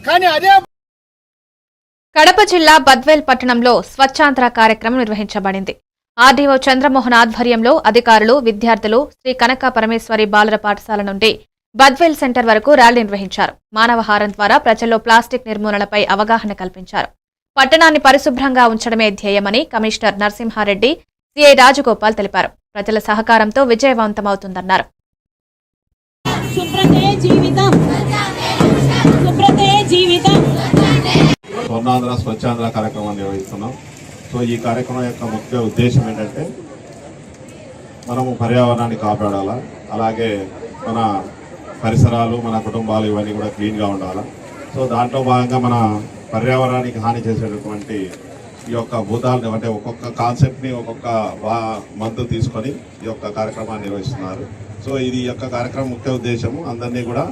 కానీ అదే కడప జిల్లా బద్వేల్ పట్టణంలో స్వచ్ఛాంధ్ర కార్యక్రమం నిర్వహించబడింది. ఆర్డీఓ చంద్రమోహన్ ఆధ్వర్యంలో అధికారులు, విద్యార్థులు శ్రీ కనక పరమేశ్వరి బాలుర పాఠశాల నుండి బద్వేల్ సెంటర్ వరకు ర్యాలీ నిర్వహించారు. మానవహారం ద్వారా ప్రజల్లో ప్లాస్టిక్ నిర్మూలనపై అవగాహన కల్పించారు. పట్టణాన్ని పరిశుభ్రంగా ఉంచడమే ధ్యేయమని కమిషనర్ నరసింహారెడ్డి, సిఐ రాజగోపాల్ తెలిపారు. ప్రజల సహకారంతో విజయవంతమవుతుందన్నారు. స్వర్ణాంధ్ర స్వచ్ఛాంధ్ర కార్యక్రమాన్ని నిర్వహిస్తున్నాం. సో ఈ కార్యక్రమం యొక్క ముఖ్య ఉద్దేశం ఏంటంటే మనము పర్యావరణాన్ని కాపాడాలా, అలాగే మన పరిసరాలు, మన కుటుంబాలు ఇవన్నీ కూడా క్లీన్గా ఉండాలా. సో దాంట్లో భాగంగా మన పర్యావరణానికి హాని చేసేటటువంటి ఈ యొక్క భూతాలని అంటే ఒక్కొక్క కాన్సెప్ట్ని ఒక్కొక్క మందు తీసుకొని ఈ యొక్క కార్యక్రమాన్ని నిర్వహిస్తున్నారు. సో ఇది యొక్క కార్యక్రమం ముఖ్య ఉద్దేశము అందరినీ కూడా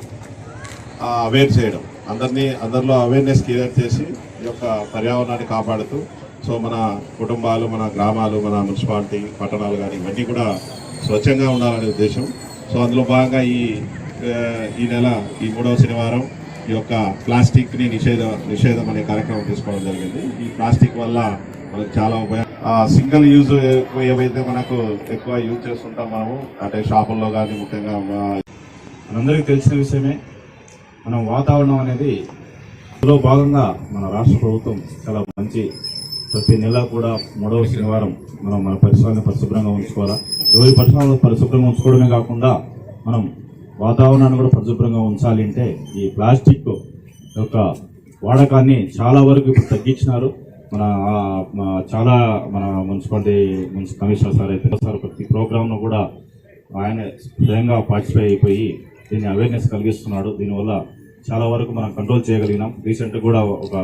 అవేర్ చేయడం, అందరిలో అవేర్నెస్ క్రియేట్ చేసి ఈ యొక్క పర్యావరణాన్ని కాపాడుతూ సో మన కుటుంబాలు, మన గ్రామాలు, మన మున్సిపాలిటీ, పట్టణాలు కానీ ఇవన్నీ కూడా స్వచ్ఛంగా ఉండాలనే ఉద్దేశం. సో అందులో భాగంగా ఈ నెల ఈ 3వ శనివారం ఈ యొక్క ప్లాస్టిక్ని నిషేధం అనే కార్యక్రమం తీసుకోవడం జరిగింది. ఈ ప్లాస్టిక్ వల్ల మనకు చాలా సింగిల్ యూజ్ ఏవైతే మనకు ఎక్కువ యూజ్ చేస్తుంటాం మనము, అంటే షాపుల్లో కానీ ముఖ్యంగా మనందరికీ తెలిసిన విషయమే. మనం వాతావరణం అనేది అందులో భాగంగా మన రాష్ట్ర ప్రభుత్వం చాలా మంచి ప్రతి నెల కూడా 3వ శనివారం మనం మన పరిసరాలను పరిశుభ్రంగా ఉంచుకోవాలా. ఎవరి పరిసరాలను పరిశుభ్రంగా ఉంచుకోవడమే కాకుండా మనం వాతావరణాన్ని కూడా పరిశుభ్రంగా ఉంచాలి. అంటే ఈ ప్లాస్టిక్ యొక్క వాడకాన్ని చాలా వరకు ఇప్పుడు తగ్గించినారు. మన మున్సిపాలిటీ కమిషనర్ సార్ అయితే ప్రతి ప్రోగ్రామ్ను కూడా ఆయన స్వయంగా పార్టిసిపేట్ అయిపోయి దీన్ని అవేర్నెస్ కలిగిస్తున్నాడు. దీనివల్ల చాలా వరకు మనం కంట్రోల్ చేయగలిగినాం. రీసెంట్ కూడా ఒక